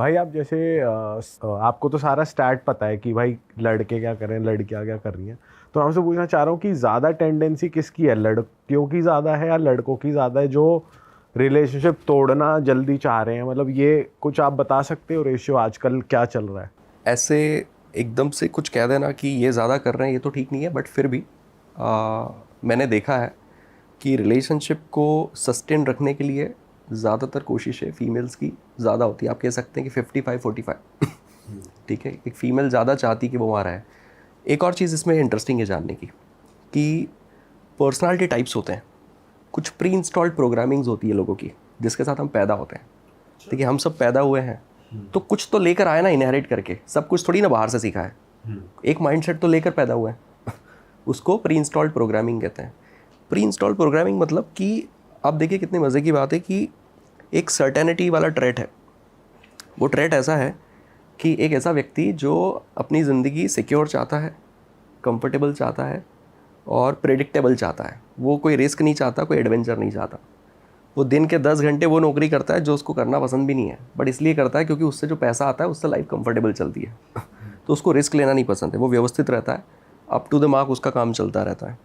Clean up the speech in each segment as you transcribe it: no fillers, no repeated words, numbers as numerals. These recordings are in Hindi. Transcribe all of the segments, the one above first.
भाई आप जैसे आपको तो सारा स्टैट पता है कि भाई लड़के क्या कर रहे हैं, लड़कियां क्या कर रही हैं। तो मैं आपसे पूछना चाह रहा हूँ कि ज़्यादा टेंडेंसी किसकी है, लड़कियों की ज़्यादा है या लड़कों की ज़्यादा है जो रिलेशनशिप तोड़ना जल्दी चाह रहे हैं? मतलब ये कुछ आप बता सकते हो रेशियो आजकल क्या चल रहा है? ऐसे एकदम से कुछ कह देना कि ये ज़्यादा कर रहे हैं ये तो ठीक नहीं है, बट फिर भी मैंने देखा है कि रिलेशनशिप को सस्टेन रखने के लिए ज़्यादातर कोशिशें फीमेल्स की ज़्यादा होती है। आप कह सकते हैं कि 55-45 ठीक है, एक फ़ीमेल ज़्यादा चाहती कि वो वहाँ रहे। एक और चीज़ इसमें इंटरेस्टिंग है जानने की कि पर्सनालिटी टाइप्स होते हैं, कुछ प्री इंस्टॉल्ड प्रोग्रामिंग्स होती है लोगों की जिसके साथ हम पैदा होते हैं। देखिए हम सब पैदा हुए हैं तो कुछ तो लेकर आए ना, इनहेरिट करके। सब कुछ थोड़ी ना बाहर से सीखा है, एक माइंडसेट तो लेकर पैदा हुआ है उसको प्री इंस्टॉल्ड प्रोग्रामिंग कहते हैं। प्री इंस्टॉल्ड प्रोग्रामिंग मतलब कि आप देखिए कितने मज़े की बात है कि एक सर्टेनिटी वाला ट्रेट है। वो ट्रेट ऐसा है कि एक ऐसा व्यक्ति जो अपनी ज़िंदगी सिक्योर चाहता है, कंफर्टेबल चाहता है और प्रेडिक्टेबल चाहता है। वो कोई रिस्क नहीं चाहता, कोई एडवेंचर नहीं चाहता। वो दिन के 10 घंटे वो नौकरी करता है जो उसको करना पसंद भी नहीं है, बट इसलिए करता है क्योंकि उससे जो पैसा आता है उससे लाइफ कंफर्टेबल चलती है तो उसको रिस्क लेना नहीं पसंद है। वो व्यवस्थित रहता है, अप टू द मार्क उसका काम चलता रहता है।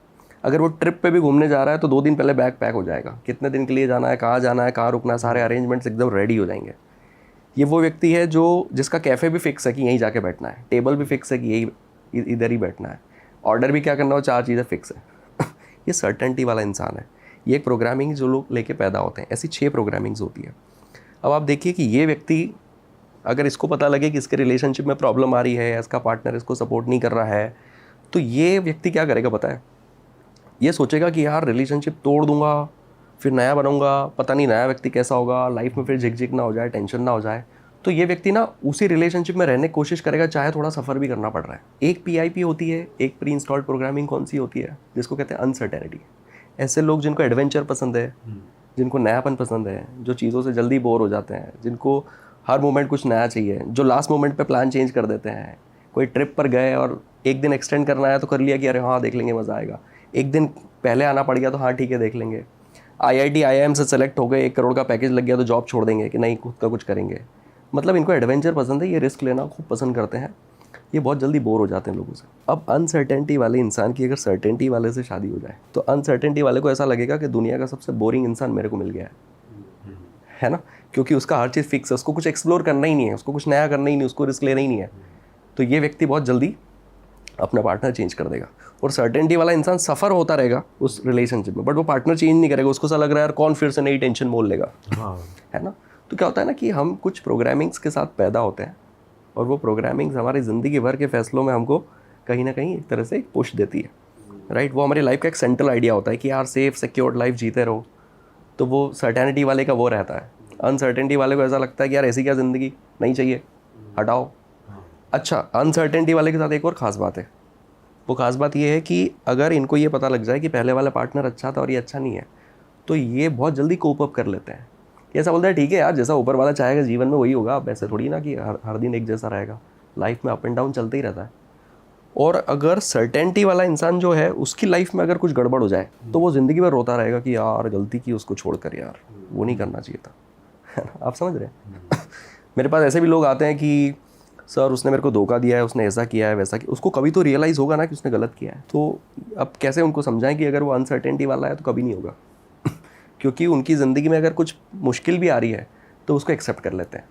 अगर वो ट्रिप पे भी घूमने जा रहा है तो 2 दिन पहले बैग पैक हो जाएगा, कितने दिन के लिए जाना है, कहाँ रुकना है, सारे अरेंजमेंट्स एकदम रेडी हो जाएंगे। ये वो व्यक्ति है जो जिसका कैफ़े भी फिक्स है कि यहीं जाके बैठना है, टेबल भी फिक्स है कि यही इधर ही बैठना है, ऑर्डर भी क्या करना हो, 4 चीज़ें फिक्स है ये सर्टेनिटी वाला इंसान है। ये एक प्रोग्रामिंग जो लोग लेके पैदा होते हैं, ऐसी 6 प्रोग्रामिंग्स होती है। अब आप देखिए कि ये व्यक्ति अगर इसको पता लगे कि इसके रिलेशनशिप में प्रॉब्लम आ रही है, इसका पार्टनर इसको सपोर्ट नहीं कर रहा है, तो ये व्यक्ति क्या करेगा पता है? ये सोचेगा कि यार रिलेशनशिप तोड़ दूंगा, फिर नया बनाऊंगा, पता नहीं नया व्यक्ति कैसा होगा, लाइफ में फिर झिकझिक ना हो जाए, टेंशन ना हो जाए। तो ये व्यक्ति ना उसी रिलेशनशिप में रहने की कोशिश करेगा, चाहे थोड़ा सफ़र भी करना पड़ रहा है। एक PIP होती है, एक प्री इंस्टॉल्ड प्रोग्रामिंग कौन सी होती है, जिसको कहते हैं अनसर्टेनिटी। ऐसे लोग जिनको एडवेंचर पसंद है, जिनको नयापन पसंद है, जो चीज़ों से जल्दी बोर हो जाते हैं, जिनको हर मोमेंट कुछ नया चाहिए, जो लास्ट मोमेंट पे प्लान चेंज कर देते हैं। कोई ट्रिप पर गए और एक दिन एक्सटेंड करना है तो कर लिया कि अरे हाँ देख लेंगे, मज़ा आएगा। एक दिन पहले आना पड़ गया तो हाँ ठीक है देख लेंगे। IIT IIM से सेलेक्ट हो गए, 1 करोड़ का पैकेज लग गया तो जॉब छोड़ देंगे कि नहीं खुद का कुछ करेंगे। मतलब इनको एडवेंचर पसंद है, ये रिस्क लेना खूब पसंद करते हैं, ये बहुत जल्दी बोर हो जाते हैं लोगों से। अब अनसर्टेनिटी वाले इंसान की अगर सर्टेनिटी वाले से शादी हो जाए तो अनसर्टेनिटी वाले को ऐसा लगेगा कि दुनिया का सबसे बोरिंग इंसान मेरे को मिल गया है ना, क्योंकि उसका हर चीज़ फिक्स है, उसको कुछ एक्सप्लोर करना ही नहीं है, उसको कुछ नया करना ही नहीं, उसको रिस्क लेना ही नहीं है। तो ये व्यक्ति बहुत जल्दी अपना पार्टनर चेंज कर देगा। और सर्टेनिटी वाला इंसान सफ़र होता रहेगा उस रिलेशनशिप में, बट वो पार्टनर चेंज नहीं करेगा। उसको ऐसा लग रहा है यार कौन फिर से नई टेंशन मोल लेगा है ना। तो क्या होता है ना कि हम कुछ प्रोग्रामिंग्स के साथ पैदा होते हैं और वो प्रोग्रामिंग्स हमारी ज़िंदगी भर के फैसलों में हमको कहीं ना कहीं एक तरह से पुश देती है, राइट। वो हमारी लाइफ का एक सेंट्रल आइडिया होता है कि यार सेफ सिक्योर्ड लाइफ जीते रहो। तो वो सर्टेनिटी वाले का वो रहता है। अनसर्टेनिटी वाले को ऐसा लगता है कि यार ऐसी क्या ज़िंदगी, नहीं चाहिए, हटाओ। अच्छा, अनसर्टेनिटी वाले के साथ एक और ख़ास बात है। वो ख़ास बात ये है कि अगर इनको ये पता लग जाए कि पहले वाला पार्टनर अच्छा था और ये अच्छा नहीं है, तो ये बहुत जल्दी कोप अप कर लेते हैं। ये ऐसा बोलते हैं ठीक है यार, जैसा ऊपर वाला चाहेगा जीवन में वही होगा। अब ऐसे थोड़ी ना कि हर दिन एक जैसा रहेगा, लाइफ में अप एंड डाउन चलते ही रहता है। और अगर सर्टेनिटी वाला इंसान जो है उसकी लाइफ में अगर कुछ गड़बड़ हो जाए तो वो ज़िंदगी भर रोता रहेगा कि यार गलती की उसको छोड़कर, यार वो नहीं करना चाहिए था, है ना। आप समझ रहे हैं मेरे पास ऐसे भी लोग आते हैं कि सर उसने मेरे को धोखा दिया है, उसने ऐसा किया है वैसा किया। उसको कभी तो रियलाइज़ होगा ना कि उसने गलत किया है। तो अब कैसे उनको समझाएं कि अगर वो अनसर्टेनिटी वाला है तो कभी नहीं होगा क्योंकि उनकी ज़िंदगी में अगर कुछ मुश्किल भी आ रही है तो उसको एक्सेप्ट कर लेते हैं,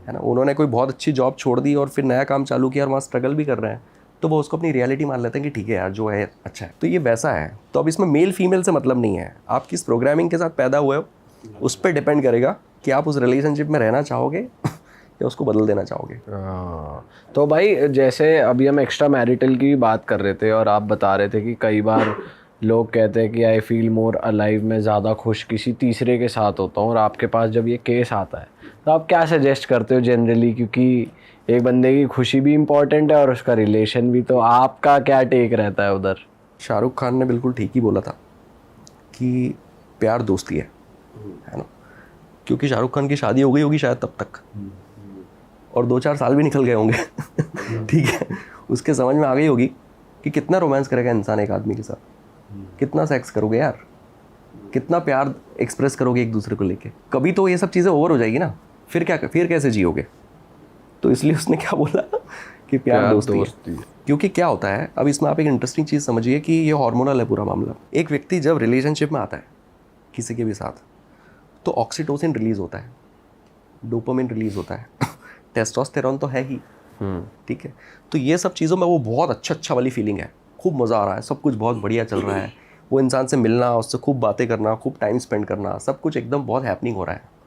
है ना। उन्होंने कोई बहुत अच्छी जॉब छोड़ दी और फिर नया काम चालू किया और वहाँ स्ट्रगल भी कर रहे हैं, तो वो उसको अपनी रियलिटी मान लेते हैं कि ठीक है यार जो है अच्छा है। तो ये वैसा है। तो अब इसमें मेल फीमेल से मतलब नहीं है, आप किस प्रोग्रामिंग के साथ पैदा हुए हो उस पर डिपेंड करेगा कि आप उस रिलेशनशिप में रहना चाहोगे या उसको बदल देना चाहोगे। तो भाई जैसे अभी हम एक्स्ट्रा मैरिटल की भी बात कर रहे थे और आप बता रहे थे कि कई बार लोग कहते हैं कि आई फील मोर अलाइव, मैं ज़्यादा खुश किसी तीसरे के साथ होता हूँ, और आपके पास जब ये केस आता है तो आप क्या सजेस्ट करते हो जनरली? क्योंकि एक बंदे की खुशी भी इम्पोर्टेंट है और उसका रिलेशन भी, तो आपका क्या टेक रहता है उधर? शाहरुख खान ने बिल्कुल ठीक ही बोला था कि प्यार दोस्ती है ना। क्योंकि शाहरुख खान की शादी हो गई होगी शायद तब तक, और 2-4 साल भी निकल गए होंगे ठीक है, उसके समझ में आ गई होगी कि कितना रोमांस करेगा इंसान एक आदमी के साथ, कितना सेक्स करोगे यार, कितना प्यार एक्सप्रेस करोगे एक दूसरे को लेके। कभी तो ये सब चीज़ें ओवर हो जाएगी ना, फिर क्या, फिर कैसे जियोगे, तो इसलिए उसने क्या बोला कि प्यार दोस्ती है। क्योंकि क्या होता है, अब इसमें आप एक इंटरेस्टिंग चीज़ समझिए कि ये हार्मोनल है पूरा मामला। एक व्यक्ति जब रिलेशनशिप में आता है किसी के भी साथ, तो ऑक्सीटोसिन रिलीज होता है, डोपामिन रिलीज होता है, टेस्टोस्टेरोन तो है ही, ठीक है। तो ये सब चीज़ों में वो बहुत अच्छा वाली फीलिंग है, खूब मज़ा आ रहा है, सब कुछ बहुत बढ़िया चल रहा है, वो इंसान से मिलना, उससे खूब बातें करना, खूब टाइम स्पेंड करना, सब कुछ एकदम बहुत हैपनिंग हो रहा है।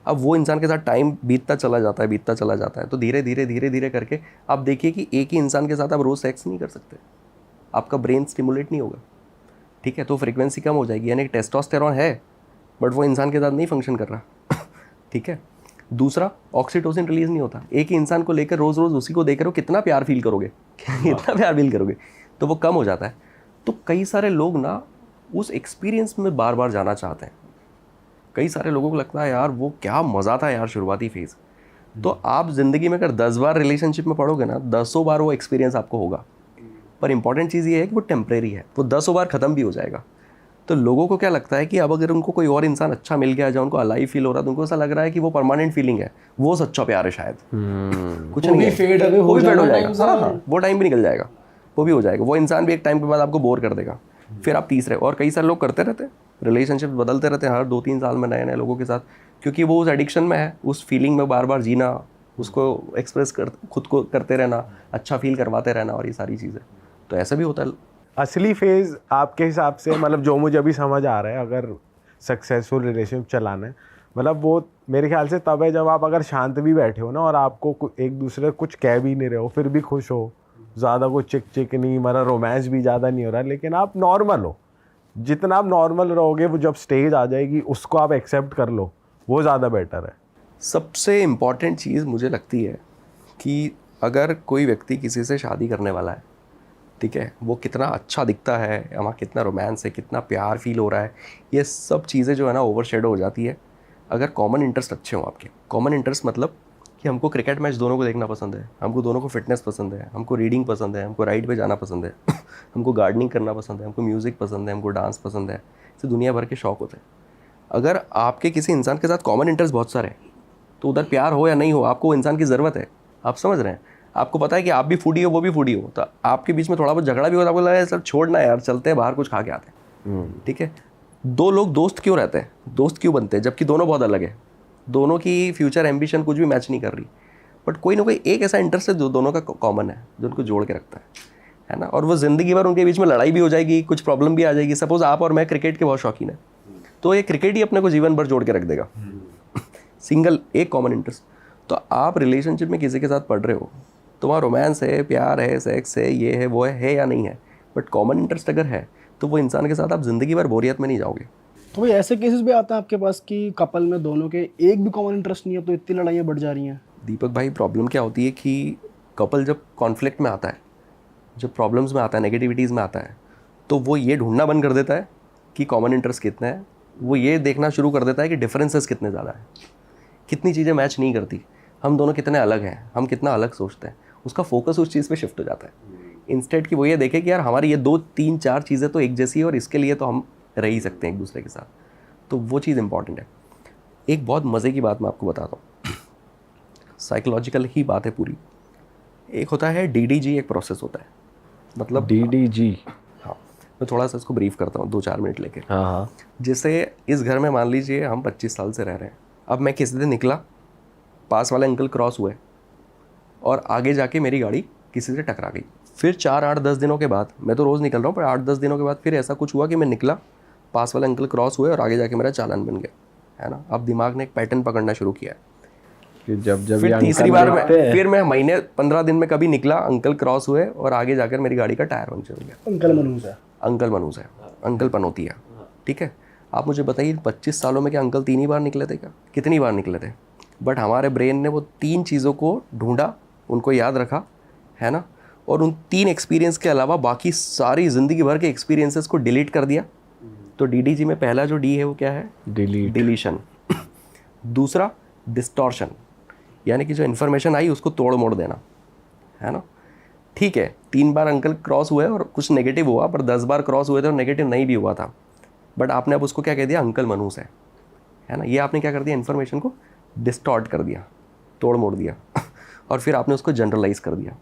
अब वो इंसान के साथ टाइम बीतता चला जाता है, तो धीरे धीरे करके आप देखिए कि एक ही इंसान के साथ आप रोज़ सेक्स नहीं कर सकते, आपका ब्रेन स्टिमुलेट नहीं होगा, ठीक है। तो फ्रीक्वेंसी कम हो जाएगी, यानी टेस्टोस्टेरोन है बट वो इंसान के साथ नहीं फंक्शन कर रहा, ठीक है। दूसरा, ऑक्सीटोसिन रिलीज नहीं होता। एक ही इंसान को लेकर रोज़ उसी को देख रहे हो, कितना प्यार फील करोगे इतना प्यार फील करोगे, तो वो कम हो जाता है। तो कई सारे लोग ना उस एक्सपीरियंस में बार बार जाना चाहते हैं। कई सारे लोगों को लगता है यार वो क्या मज़ा था यार शुरुआती फेज़। तो आप ज़िंदगी में अगर 10 बार रिलेशनशिप में पढ़ोगे ना, 10 बार वो एक्सपीरियंस आपको होगा। पर इंपॉर्टेंट चीज़ ये है कि वो टेम्परेरी है, वो 10 बार ख़त्म भी हो जाएगा। तो लोगों को क्या लगता है कि अब अगर उनको कोई और इंसान अच्छा मिल गया, जब उनको अलाइव फील हो रहा है, तो उनको ऐसा लग रहा है कि वो परमानेंट फीलिंग है, वो सच्चा प्यार है शायद। कुछ नहीं है, वो भी फेड हो जाएगा। हाँ, वो टाइम भी निकल जाएगा, वो भी हो जाएगा। वो इंसान भी एक टाइम के बाद आपको बोर कर देगा, फिर आप तीसरे। और कई सारे लोग करते रहते हैं, रिलेशनशिप बदलते रहते हैं हर 2-3 साल में नए लोगों के साथ, क्योंकि वो उस एडिक्शन में है, उस फीलिंग में बार बार जीना, उसको एक्सप्रेस खुद को करते रहना, अच्छा फील करवाते रहना, और ये सारी चीज़ें। तो ऐसा भी होता है। असली फेज़ आपके हिसाब से, मतलब जो मुझे अभी समझ आ रहा है, अगर सक्सेसफुल रिलेशनशिप चलाना है, मतलब वो मेरे ख्याल से तब है जब आप अगर शांत भी बैठे हो ना, और आपको एक दूसरे को कुछ कह भी नहीं रहे हो, फिर भी खुश हो, ज़्यादा कुछ चिक नहीं, मतलब रोमांस भी ज़्यादा नहीं हो रहा, लेकिन आप नॉर्मल हो। जितना आप नॉर्मल रहोगे, वो जब स्टेज आ जाएगी उसको आप एक्सेप्ट कर लो, वो ज़्यादा बेटर है। सबसे इम्पॉर्टेंट चीज़ मुझे लगती है कि अगर कोई व्यक्ति किसी से शादी करने वाला है, ठीक है, वो कितना अच्छा दिखता है, वहाँ कितना रोमांस है, कितना प्यार फील हो रहा है, ये सब चीज़ें जो है ना ओवरशैडो हो जाती है अगर कॉमन इंटरेस्ट अच्छे हों आपके। कॉमन इंटरेस्ट मतलब कि हमको क्रिकेट मैच दोनों को देखना पसंद है, हमको दोनों को फिटनेस पसंद है, हमको रीडिंग पसंद है, हमको राइड पे जाना पसंद है, हमको गार्डनिंग करना पसंद है, हमको म्यूज़िक पसंद है, हमको डांस पसंद है, इससे दुनिया भर के शौक होते हैं। अगर आपके किसी इंसान के साथ कॉमन इंटरेस्ट बहुत सारे हैं, तो उधर प्यार हो या नहीं हो, आपको इंसान की ज़रूरत है। आप समझ रहे हैं? आपको पता है कि आप भी फूडी हो, वो भी फूडी हो, तो आपके बीच में थोड़ा बहुत झगड़ा भी होता है, आपको लगा है सर छोड़ना यार, चलते हैं बाहर कुछ खा के आते हैं, ठीक है। दो लोग दोस्त क्यों रहते हैं, दोस्त क्यों बनते हैं, जबकि दोनों बहुत अलग है, दोनों की फ्यूचर एम्बिशन कुछ भी मैच नहीं कर रही, बट कोई ना कोई एक ऐसा इंटरेस्ट है जो दोनों का कॉमन है, जो उनको जोड़ के रखता है ना। और वो ज़िंदगी भर उनके बीच में लड़ाई भी हो जाएगी, कुछ प्रॉब्लम भी आ जाएगी। सपोज आप और मैं क्रिकेट के बहुत शौकीन है, तो ये क्रिकेट ही अपने को जीवन भर जोड़ के रख देगा, सिंगल एक कॉमन इंटरेस्ट। तो आप रिलेशनशिप में किसी के साथ पढ़ रहे हो, तो वहाँ रोमांस है, प्यार है, सेक्स है, ये है वो है या नहीं है, बट कॉमन इंटरेस्ट अगर है तो वो इंसान के साथ आप ज़िंदगी भर बोरियत में नहीं जाओगे। तो भाई ऐसे केसेस भी आते हैं आपके पास कि कपल में दोनों के एक भी कॉमन इंटरेस्ट नहीं है, तो इतनी लड़ाइयाँ बढ़ जा रही हैं? दीपक भाई, प्रॉब्लम क्या होती है कि कपल जब कॉन्फ्लिक्ट में आता है, जब प्रॉब्लम्स में आता है, नेगेटिविटीज़ में आता है, तो वो ये ढूंढना बंद कर देता है कि कॉमन इंटरेस्ट कितने हैं। वो ये देखना शुरू कर देता है कि डिफरेंसेस कितने ज़्यादा हैं, कितनी चीज़ें मैच नहीं करती, हम दोनों कितने अलग हैं, हम कितना अलग सोचते हैं। उसका फोकस उस चीज़ पे शिफ्ट हो जाता है, इंस्टेड कि वो ये देखे कि यार हमारी ये 2-3-4 चीज़ें तो एक जैसी है, और इसके लिए तो हम रह ही सकते हैं एक दूसरे के साथ। तो वो चीज़ इंपॉर्टेंट है। एक बहुत मज़े की बात मैं आपको बताता हूँ, साइकोलॉजिकल ही बात है पूरी। एक होता है DDG, एक प्रोसेस होता है, मतलब DDG। हाँ, मैं थोड़ा सा इसको ब्रीफ करता हूँ 2-4 मिनट लेके। हाँ। जैसे इस घर में मान लीजिए हम 25 साल से रह रहे हैं। अब मैं किसी दिन निकला, पास वाले अंकल क्रॉस हुए, और आगे जाके मेरी गाड़ी किसी से टकरा गई। फिर 4-8-10 दिनों के बाद, मैं तो रोज़ निकल रहा हूँ, पर 8-10 दिनों के बाद फिर ऐसा कुछ हुआ कि मैं निकला, पास वाले अंकल क्रॉस हुए, और आगे जाके मेरा चालान बन गया, है ना। अब दिमाग ने एक पैटर्न पकड़ना शुरू किया कि जब फिर तीसरी बार फिर मैं महीने 15 दिन में कभी निकला, अंकल क्रॉस हुए, और आगे जाकर मेरी गाड़ी का टायर पंचर हो गया। अंकल मनूस है, अंकल पनौती है, ठीक है। आप मुझे बताइए 25 सालों में क्या अंकल 3 ही बार निकले थे क्या? कितनी बार निकले थे? बट हमारे ब्रेन ने वो 3 चीज़ों को ढूंढा, उनको याद रखा, है ना, और उन 3 एक्सपीरियंस के अलावा बाकी सारी ज़िंदगी भर के एक्सपीरियंसेस को डिलीट कर दिया। तो DDG में पहला जो D है वो क्या है? डिलीशन। दूसरा डिस्टॉर्शन, यानी कि जो इन्फॉर्मेशन आई उसको तोड़ मोड़ देना, है ना। ठीक है, 3 बार अंकल क्रॉस हुए और कुछ नेगेटिव हुआ, पर 10 बार क्रॉस हुए थे और नेगेटिव नहीं भी हुआ था, बट आपने अब उसको क्या कह दिया? अंकल मनूस है ना। ये आपने क्या कर दिया? इन्फॉर्मेशन को डिस्टॉर्ट कर दिया, तोड़ मोड़ दिया। और फिर आपने उसको जनरलाइज कर दिया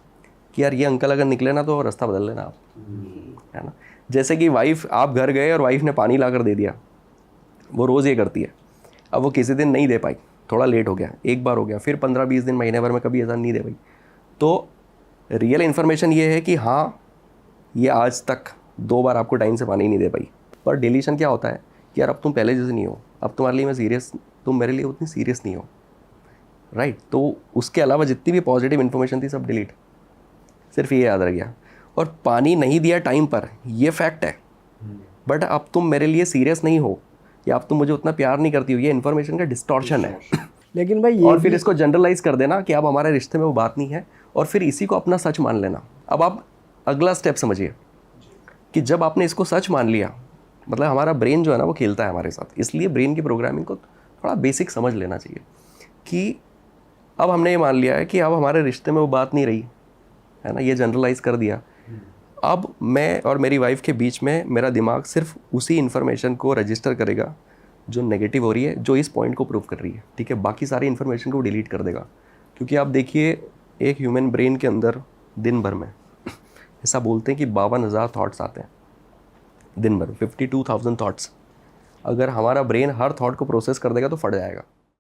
कि यार ये अंकल अगर निकले ना तो रास्ता बदल लेना आप, है ना। जैसे कि वाइफ, आप घर गए और वाइफ ने पानी ला कर दे दिया, वो रोज़ ये करती है, अब वो किसी दिन नहीं दे पाई, थोड़ा लेट हो गया, एक बार हो गया, फिर 15-20 दिन, महीने भर में कभी ऐसा नहीं दे पाई, तो रियल इन्फॉर्मेशन ये है कि हाँ ये आज तक 2 बार आपको टाइम से पानी नहीं दे पाई। पर डिलीशन क्या होता है कि यार अब तुम पहले जैसे नहीं हो, अब तुम्हारे लिए मैं सीरियस, तुम मेरे लिए उतनी सीरियस नहीं हो, राइट। तो उसके अलावा जितनी भी पॉजिटिव इन्फॉर्मेशन थी सब डिलीट, सिर्फ ये याद रह गया। और पानी नहीं दिया टाइम पर, ये फैक्ट है, बट अब तुम मेरे लिए सीरियस नहीं हो या अब तुम मुझे उतना प्यार नहीं करती हो, ये इन्फॉर्मेशन का डिस्टॉर्शन है। लेकिन भाई ये और फिर इसको जनरलाइज कर देना कि अब हमारे रिश्ते में वो बात नहीं है, और फिर इसी को अपना सच मान लेना। अब आप अगला स्टेप समझिए कि जब आपने इसको सच मान लिया, मतलब हमारा ब्रेन जो है ना वो खेलता है हमारे साथ, इसलिए ब्रेन की प्रोग्रामिंग को थोड़ा बेसिक समझ लेना चाहिए कि अब हमने ये मान लिया है कि अब हमारे रिश्ते में वो बात नहीं रही, है ना, ये जनरलाइज कर दिया। अब मैं और मेरी वाइफ के बीच में मेरा दिमाग सिर्फ उसी इन्फॉर्मेशन को रजिस्टर करेगा जो नेगेटिव हो रही है, जो इस पॉइंट को प्रूव कर रही है, ठीक है। बाकी सारी इन्फॉर्मेशन को डिलीट कर देगा, क्योंकि आप देखिए एक ह्यूमन ब्रेन के अंदर दिन भर में ऐसा बोलते हैं कि 52,000 थॉट्स आते हैं दिन भर, 52,000 थॉट्स। अगर हमारा ब्रेन हर थॉट को प्रोसेस कर देगा तो फट जाएगा।